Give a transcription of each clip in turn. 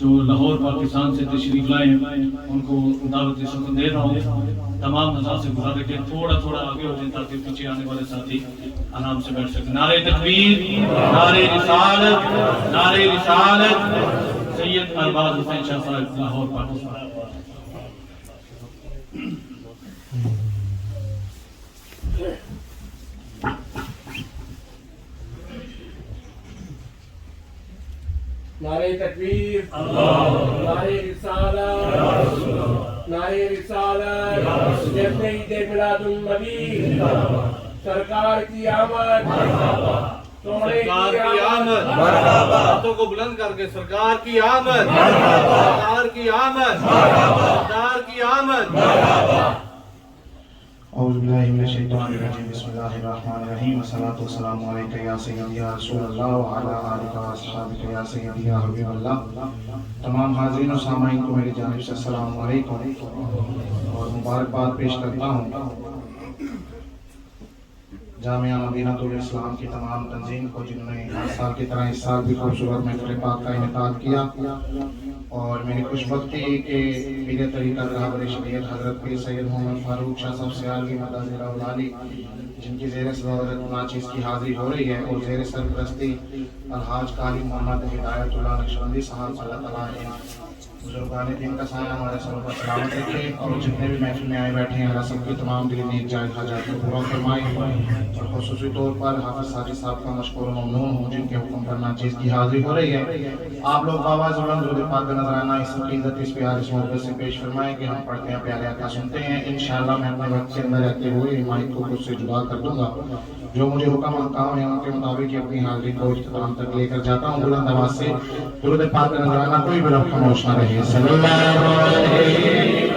جو لاہور پاکستان سے تشریف لائے ہیں ان کو دعوت سکون دے رہا ہوں. تمام حضرات سے گزارش ہے کہ تھوڑا تھوڑا آگے ہو جائیں تاکہ پیچھے آنے والے ساتھی آرام سے بیٹھ سکیں. نعرہ تکبیر، نعرہ رسالت، نعرہ رسالت. سید ارباز حسین شاہ صاحب لاہور پاکستان. نعرہ تکبیر، نعرہ رسالت، نعرہ رسالت. جشن عید میلاد النبی، سرکار کی آمد، سرکار کی آمد. ہاتھوں کو بلند کر کے سرکار کی آمد، سرکار کی آمد، سرکار کی آمد. اعوذ باللہ من الشیطان الرجیم. بسم اللہ الرحمن الرحیم. والصلاة والسلام علیکہ یا سیدی یا رسول اللہ وعلی آلہ و اصحابہ یا سیدی یا حبیب اللہ. تمام حاضرین و سامعین کو میری جانب سے السلام علیکم اور مبارکباد پیش کرتا ہوں جامعہ مدینۃ الاسلام کی تمام تنظیم کو، جنہوں نے ہر سال کی طرح اس سال بھی خوبصورت محفل پاک کا انعقاد کیا. اور میری خوش بختی کہ پیر طریقہ رہبر شریعت حضرت پیر سید محمد فاروق شاہ صاحب سیالوی مدد العالی، جن کی زیر صدارت ناچیز کی حاضری ہو رہی ہے، اور زیر سرپرستی الحاج قاری محمد ہدایت اللہ نقشبندی صاحب، اللہ تعالیٰ ان بزرگان دین کا سایہ ہمارے سروں پر سلامت رکھے. اور جتنے بھی محفل میں آئے بیٹھے ہیں اللہ سب کی تمام دلی نیک جائز حاجات کو پورا فرمائے. اور خصوصی طور پر حافظ ساجد صاحب کا مشکور و ممنون ہوں، جن کے حکم پر ناچیز کی حاضری ہو رہی ہے. آپ لوگ بآواز بلند درود پاک کا نذرانہ اس عقیدت، اس پیار، اس محبت سے پیش فرمائیں کہ ہم پڑھتے ہیں پیارے آقا سنتے ہیں. انشاءاللہ میں اپنے وقت کے اندر رہتے ہوئے مائک کو خود سے جدا کر دوں گا. جو مجھے حکم احکام ہیں ان کے مطابق اپنی حاضری کو اختتام تک لے کر جاتا ہوں. بلند آواز سے درود پاک کا نذرانہ کوئی بھی لفظ خاموش نہ رہے. صلی اللہ علیہ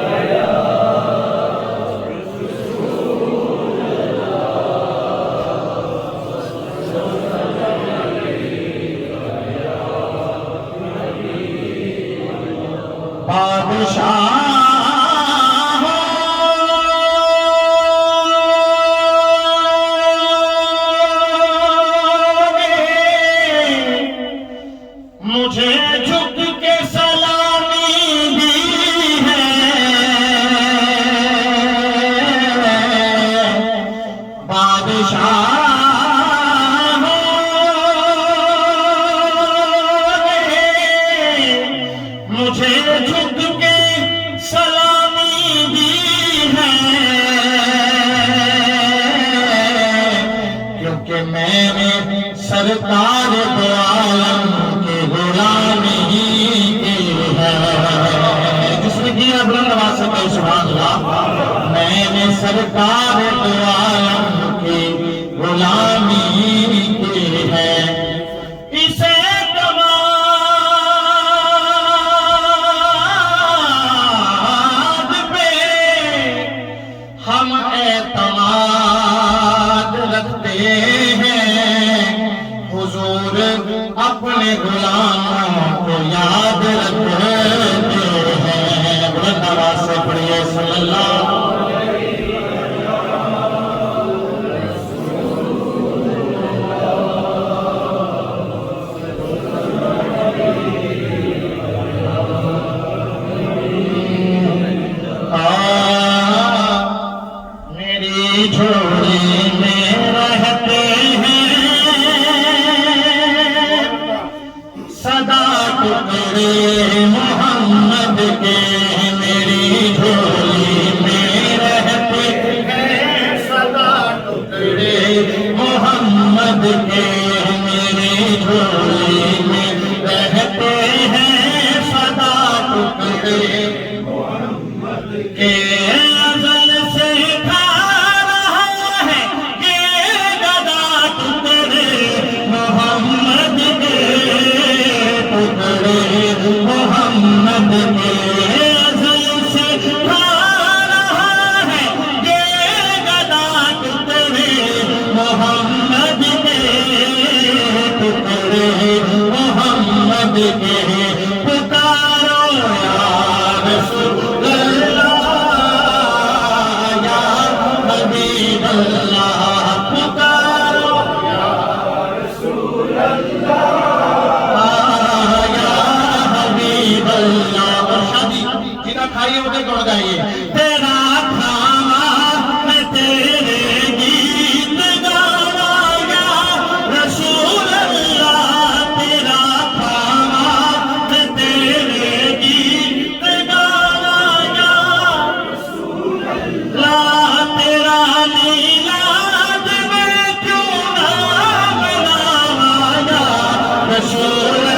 سرکار دو عالم کے غلامی کی ہے. جس نے کیا بلند آواز سے کہے سبحان اللہ. میں نے سرکار دو عالم کی غلامی کی ہے. اسے اعتماد پہ ہم اعتماد رکھتے ہیں. حضور اپنے غلاموں کو یاد رکھتے ہیں. بلند آواز سے پڑھیے صلی اللہ. میری جھولی میں رہتے محمد کے. میری جھولی میں رہتے ہیں سدا ٹکڑے محمد کے. میری جھولی میں رہتے ہیں سدا ٹکڑے محمد کے. ازل سے کھا رہا ہے یہ گدا ٹکڑے محمد کے. محمد کے ازل سے کھا رہا ہے یہ گدا ٹکڑے محمد کے. ٹکڑے محمد کے. پکارو یا رسول اللہ کھانا کھائیے مجھے گڑ گائیے تیرا کھانا میں تیرے گیت گانا یا رسول اللہ تیرا کھانا میں تیرے گیت گانا یا رسول اللہ تیرا میلاد میں کیوں نہ مناوا یا رسول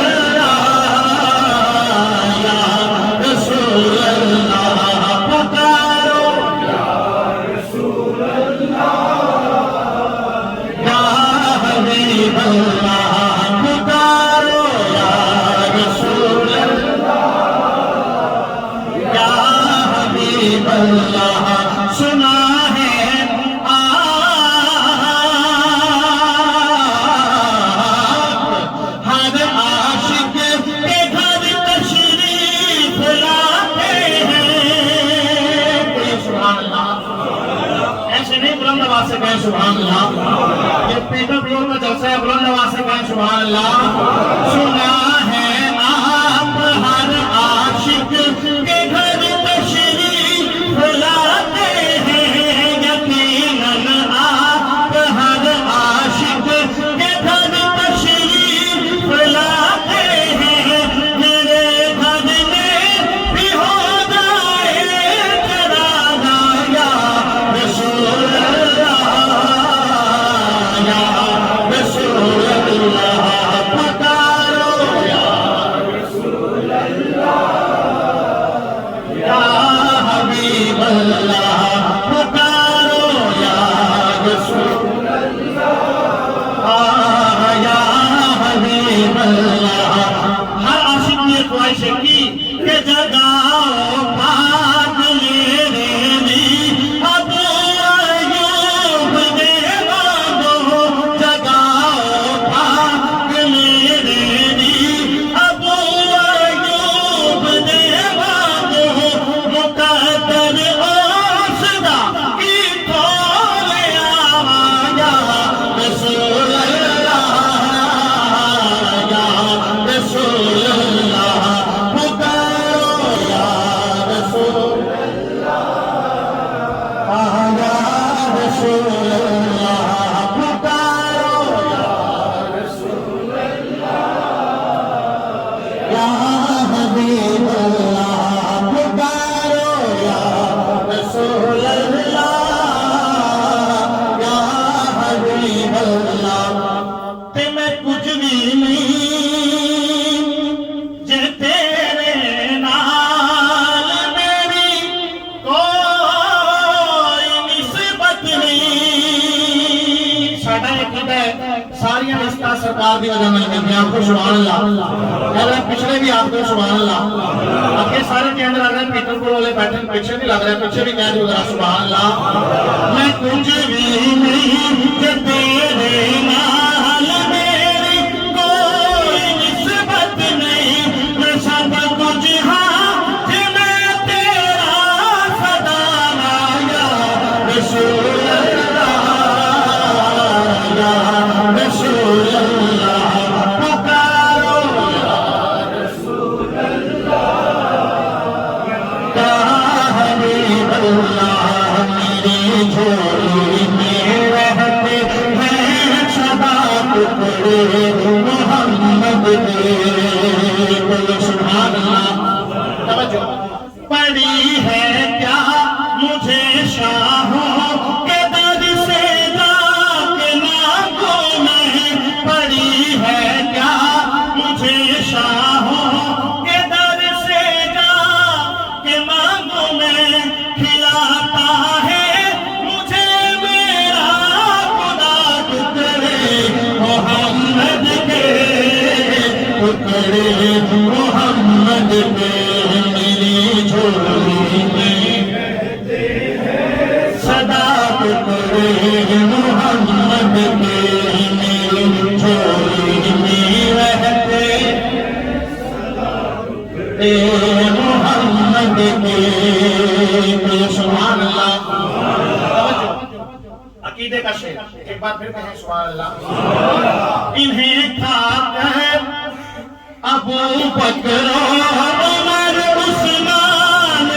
سنا ہے ہر عاشق کے گھر تشریف لاتے ہیں سبحان اللہ ایسے نہیں بلند آواز سے کہیں سبحان اللہ یہ پیٹر بلور کا جلسہ ہے بلند آواز سے کہیں سبحان اللہ سنا ہے آپ ہر عاشق کے گھر تشریف لاتے ہیں یقیناً آپ ہر عاشق کے گھر تشریف لاتے ہیں میرے گھر میں بھی ہو جائے ترانہ یا رسول اللہ یا رسول اللہ پکارو یا رسول اللہ یا حبیب اللہ پکارو یا رسول اللہ یا حبیب اللہ ہر عاشق نے خواہش کی کہ جگاؤ پاک میرے لیے ابو ایوب نے مانگو جگاؤ پاک میرے لیے ابو ایوب نے مانگو مقدر اوسدا کی کھولے آوا یا رسول اللہ یا رسول اللہ پکارو یا رسول اللہ یا رسول اللہ پکارو یا رسول اللہ یا حبیب اللہ پکارو یا رسول اللہ یا حبیب اللہ تے میں کچھ بھی نہیں جے تیرے نال میری کوئی نسبت نہیں ساڈا عقیدہ ہے ساریاں رشتہ سرکار دی وجہ نال ملدے آپ کو سبحان اللہ اگر پچھلے بھی آپ کو سبحان اللہ آگے سارے کہنے لگ رہے ہیں پیٹر پور والے بیٹھے پیچھے نہیں لگ رہے پیچھے بھی کہہ دو ذرا سبحان اللہ میں کچھ بھی نہیں کہ تیرے نال میری کوئی نسبت نہیں میں سب کچھ ہاں کہ میں تیرا صدانا یا رسول اللہ یا رسول اللہ پکارو یا رسول اللہ یا حبیب اللہ میری جھولی میں رہتے ہیں سدا ٹکڑے محمد کے بولو سبحان اللہ توجہ پڑی ہے کیا مجھے شاہوں کے در سے جا کے مانگوں میں پڑی ہے کیا مجھے شاہوں کے در سے جا کے مانگوں میں کھلاتا ہے مجھے میرا خدا ٹکڑے محمد کے ٹکڑے محمد کے میری جھولی میں صدا ٹکڑے محمد کے میری جھولی میں رہتے محمد کے سبحان اللہ عقیدے کا شعر ایک بار پھر کہیں سبحان اللہ انہیں کھا کر ابو بکر عمر عثمان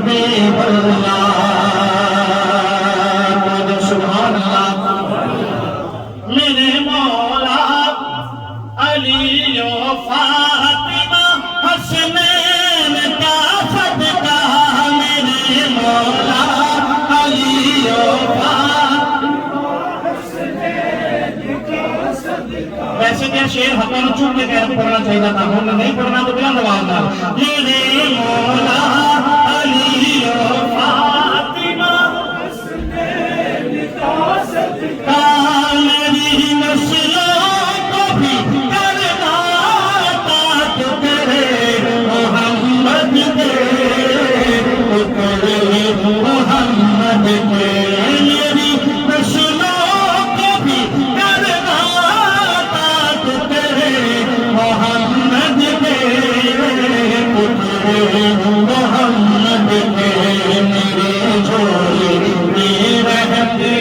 حبیب اللہ سبحان اللہ میرے مولا علی و فاطمہ حسنین کا صدقہ میرے مولا علی و ویسے کیا شعر ہمیں چون کے کہہ پڑھنا چاہیے تھا ہم نے نہیں پڑھنا تو بلند آواز نہ میرے مولا علی و فاطمہ حسنین کا صدقہ میری نسلوں کو بھی کرنا پاک کرے محمد کے محمد کے میری نسلوں کو بھی کرنا پاک کرے محمد کے محمد کے میرے جھولے میں رہتے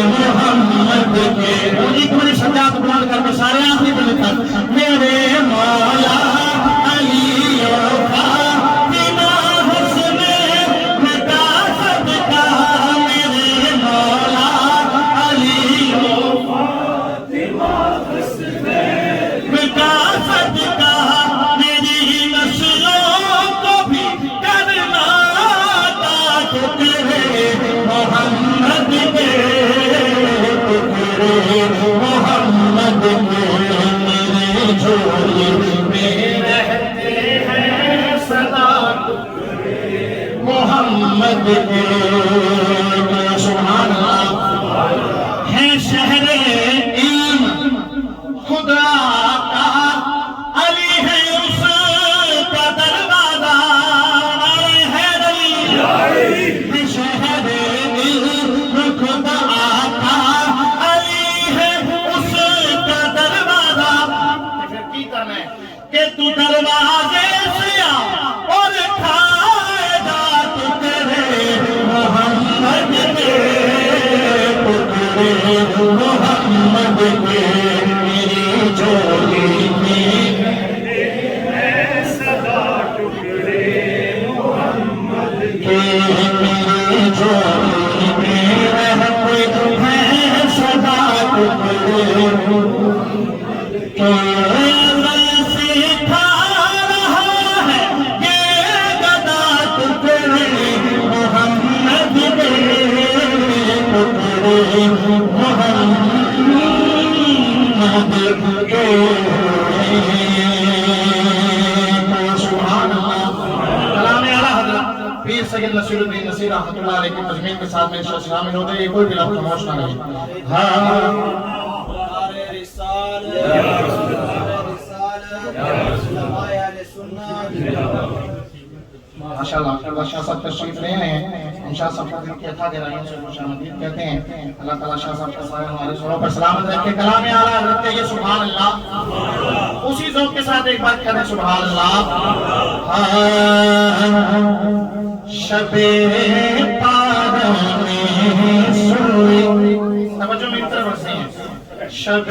محمد کے ایک بڑی سجاد قرآن کر کے سارے آخری بلے تک میرے مولا علی و فاطمہ حسنین کا صدقہ میرے مولا علی و فاطمہ حسنین کا صدقہ میری نسلوں کو بھی کرنا پاک کرے محمد کے محمد کے میرے جھولے میں رہتے ہیں سدا محمد کے سبحان اللہ ہے شہر علم خدا کا علی ہے اس کا دروازہ ہے شہر علم خدا کا علی ہے اس کا دروازہ کی کرنا ہے کہ تو دروازے سے آ اور کھائے گا تو تیرے محمد کے محمد کے میری جھولی میں صدا ٹکڑے محمد کے میری جھولی میں رہتے ہیں صدا ٹکڑے سکھا رہا ہے یہ گدا ٹکڑے محمد کے ٹکڑے محمد کے سبحان اللہ کلام اعلیٰ حضرت پیر سید نصیر الدین نصیر رحمۃ اللہ علیہ کی تجمید کے ساتھ میں انشاءاللہ شامل ہوتے ہیں کوئی بھی لفظ خاموش نہ رہے ماشاءاللہ شاہ صاحب تشریف لے رہے ہیں ہم شاہ صاحب کو کی عطا گرائیوں سے خوش آمدید کہتے ہیں اللہ تعالیٰ شاہ صاحب کے سارے ہمارے سروں پر سلامت رکھے کلام اعلیٰ حضرت یہ سبحان اللہ اسی ذوق کے ساتھ ایک بات کریں سبحان اللہ شب پار میں سوئی توجہ میری طرف رکھتے ہیں شب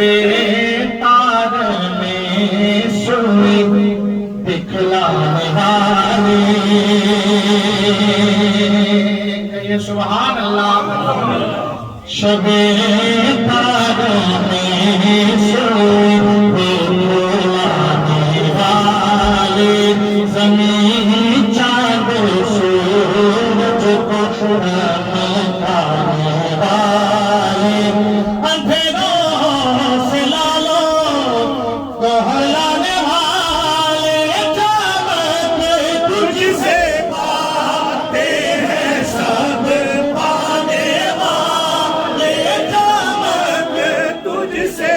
پار میں سوئی دکھلانے والی کہیے سبحان اللہ شب پار میں سوئی دکھلانے والی زمین چاند سورج کو چمکانے والی اندھیروں سے لالو کو ہلانے والے چمک تجھ سے پاتے ہیں سب پانے والے چمک تجھ سے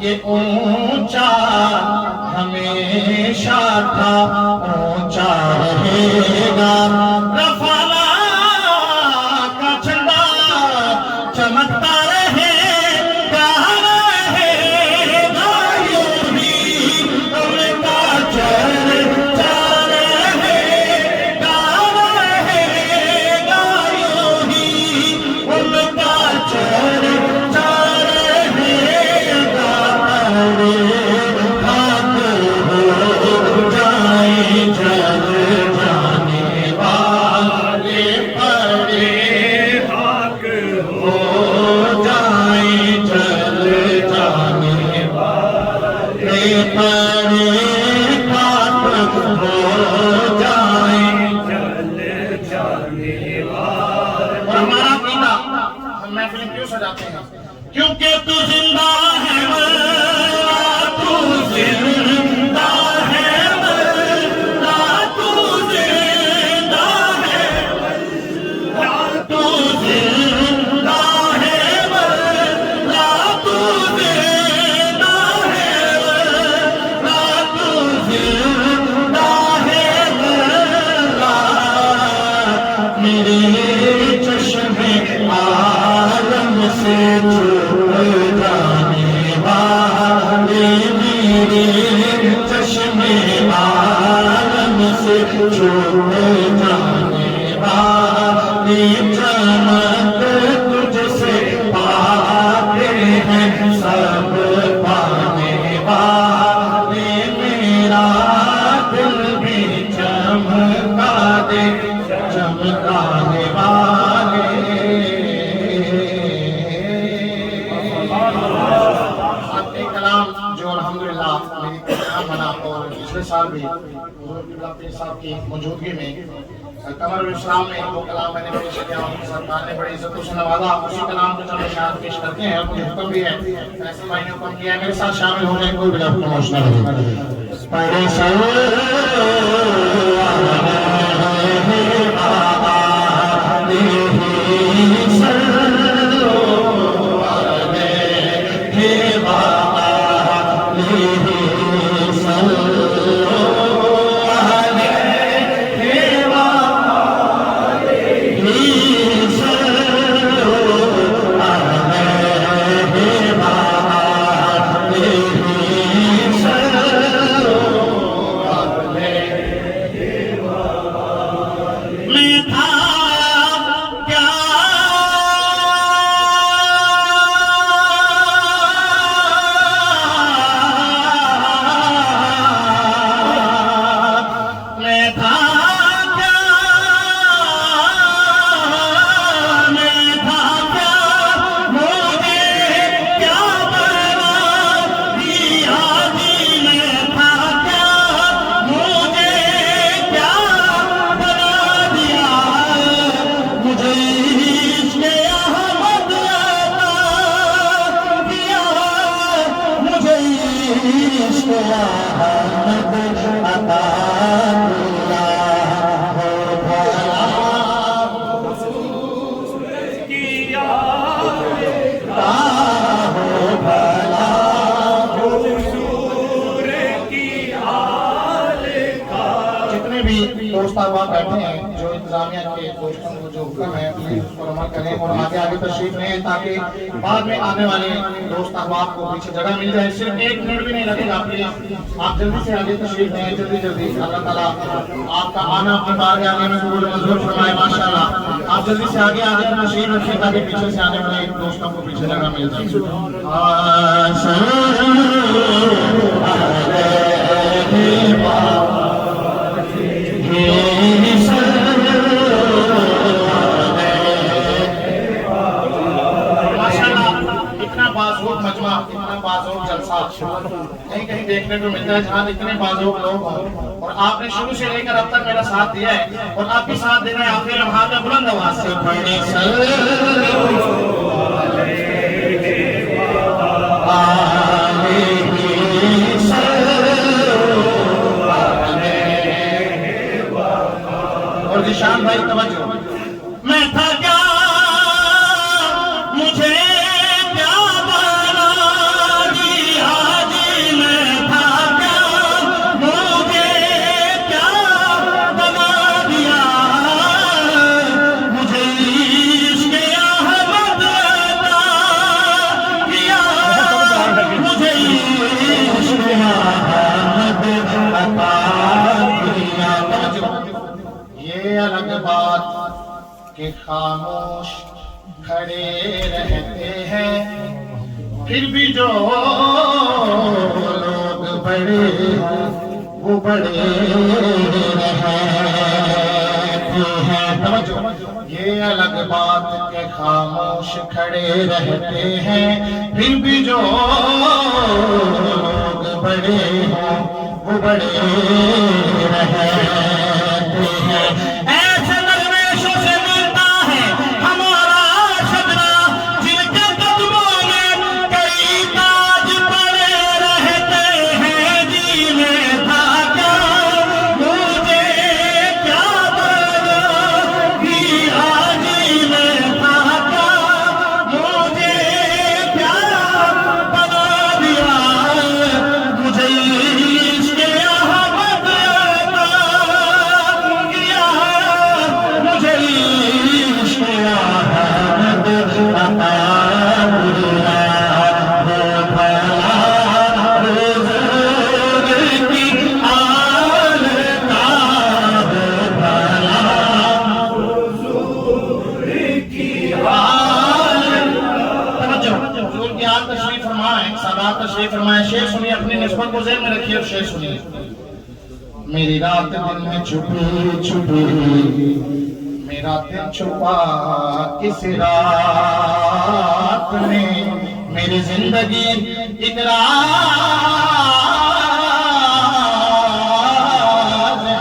یہ اونچا ہمیشہ تھا اونچا رہے گا رفالا کا جھنڈا چمکتا رہے گا رہے گا یوں ہی ان کا چرچا رہے گا یوں ہی ان کا چرچا رہے گا ارے خاک ہو جائیں جل جانے والے پڑے خاک ہو جائیں جل جانے والے پڑے خاک ہو جائیں جل جانے والے اور ہمارا عقیدہ ہم محفلیں کیوں سجاتے ہیں کیونکہ تو زندہ ہے مولا تو زندہ ہے مولا تو زندہ ہے مولا تو زندہ ہے مولا تو زندہ ہے مولا تو زندہ ہے مولا میرے چشمے عالم سے چھپ جانے والے میرے چشمے عالم سے چھپ جانے والے چمک تجھ سے پاتے ہیں سب پانے والے میرا دل بھی چمکا دے چمکانے والے کلام جو الحمدللہ میری کلام بنا اور پچھلے سال بھی حضور قبلہ پیر صاحب کی موجودگی میں قمر الاسلام میں وہ کلام میں نے پیش کیا اور سرکار نے بڑی عزتوں سے نوازا اسی کلام کو چند اشعار پیش کرتے ہیں اور مجھے حکم بھی ہے ایسے بھائی نے حکم کیا ہے میرے ساتھ شامل ہو جائیں کوئی بھی آپ کو موشنا نہیں پڑے دوست احباب بیٹھے ہیں جو انتظامیہ کے دوستوں کو جو حکم ہے اس پر عمل کریں اور آگے آگے تشریف لیں تاکہ بعد میں آنے والے دوست احباب کو پیچھے جگہ مل جائے صرف 1 منٹ بھی نہیں لگے گا آپ جلدی سے آگے تشریف لیں جلدی اللہ تعالیٰ آپ کا آنا اپنی بارگاہ میں قبول منظور فرمائے ماشاءاللہ آپ جلدی سے آگے تشریف رکھیں تاکہ پیچھے سے آنے والے دوستوں کو پیچھے جگہ مل جائے اتنا بازوق جلسہ کہیں دیکھنے کو ملتا ہے جہاں اتنے بازوق لوگ ہوں اور آپ نے شروع سے لے کر اب تک میرا ساتھ دیا ہے اور آپ بھی ساتھ دینا ہے آخری لمحات میں بلند آواز سے پڑھنے اور ذیشان بھائی توجہ میں تھا کیا مجھے کیا بنا دیا کہ خاموش کھڑے رہتے ہیں، پھر بھی جو لوگ بڑے وہ بڑے رہتے ہیں۔ توجہ، یہ الگ بات کہ خاموش کھڑے رہتے ہیں، پھر بھی جو لوگ بڑے ہیں وہ بڑے رہتے ہیں۔ ایسے درویشوں سے ملتا ہے ہمارا شجرا، جن کے قدموں میں کئی تاج پڑے رہتے ہیں۔ جی میں تھا کیا مجھے کیا بنا دیا، جی میں تھا کیا مجھے کیا بنا دیا، مجھے عشق احمد عطا کیا، مجھے عشق احمد عطا کیا۔ وہ بھلا حضور کی آل کا، وہ بھلا حضور کی آل کا۔ حضور کی آل تشریف فرمائیں، سادات تشریف فرمائیں۔ شعر سنیے، اپنی نسبت کو ذہن میں رکھیے اور شعر سنیے۔ میری رات دن میں چھپی چھپی، میرا دل چھپا کس رات میں، میری زندگی ایک راز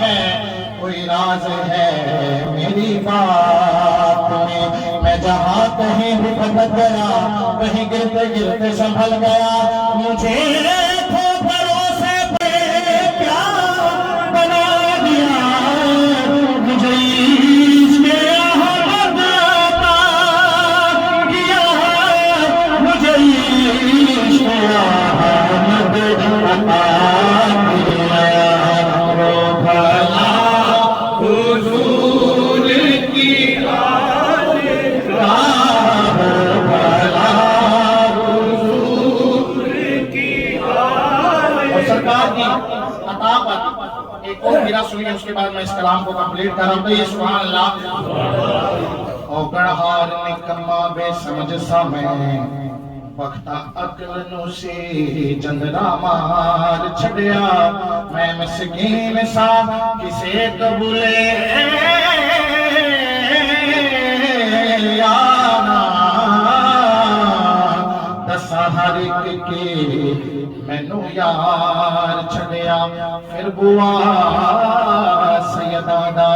ہے، کوئی راز ہے میری بات میں۔ میں جہاں کہیں بھی بھٹک گیا، کہیں گرتے گرتے سنبھل گیا، مجھے بھروسے پہ کیا بنا دیا، مجھے عشق احمد عطا کیا، مجھے عشق احمد عطا کیا۔ وہ بھلا حضور کی آل کا، وہ بھلا اور سرکار کی عطا پر ایک اور میرا سنیے، اس کے بعد میں اس کلام کو کمپلیٹ کر رہا ہوں۔ تو یہ سبحان اللہ۔ او گڑھار نکما بے سمجھ سا میں، وقتا عقل نو سی جندرا مار چھڑیا، میں مسکین سا کسے قبولے یارا، دسا ہر ایک کے مینو یار چھڑیا، پھر بوا سیدہ دا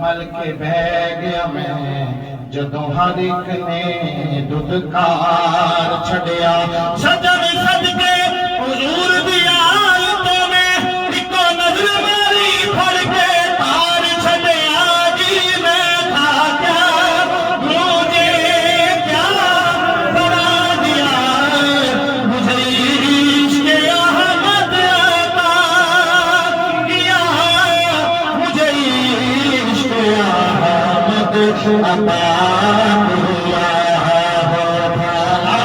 مل کے بہ گیا میں، جدوں ہر ایک نے دودکار چھڑیا۔ سجن صدقے حضور دی آیتوں میں ایکو نظر میری پھڑ کے تار چھڑیا، جی میں تھا کیا مجھے کیا بنا دیا، مجھے عشق احمد عطا کیا، مجھے عشق احمد عطا کیا۔ وہ بھلا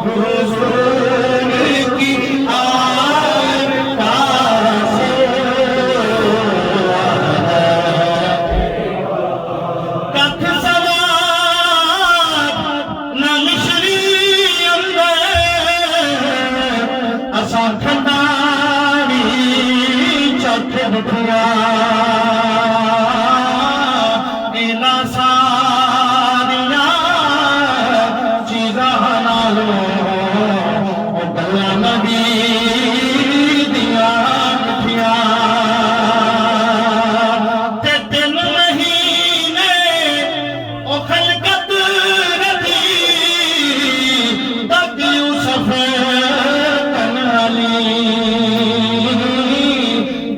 حضور کی آل کا کتھ سواد نہ مشری اندر، اساں کھنڈاری چکھ بٹھیا، اینا ساریاں چیزاں نالوں او گلاں نبی دیاں مٹھیاں، تے دن مہینے او خلقت رضی، تب یوسف کنالی،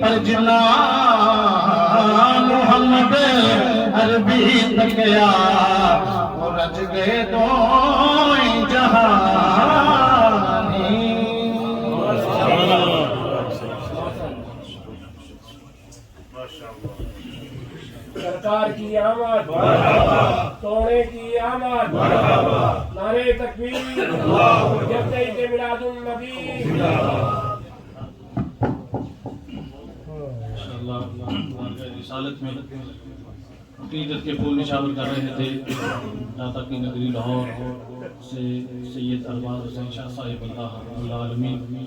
پر جنا محمد عربی تکیا، اور رج گئے دوئیں جہانی۔ سرکار کی آمد، سونے کی آمد، نعرہ تکبیر، جب عید میلاد النبی۔ انشاءاللہ رسالت میں عقیدت کے پھول نشاور کر رہے تھے داتا کی نگری لاہور سے سید ارباز حسین شاہ صاحب اللہ عالمین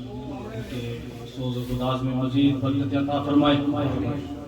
کے سوز و گداز میں مزید برکت عطا فرمائے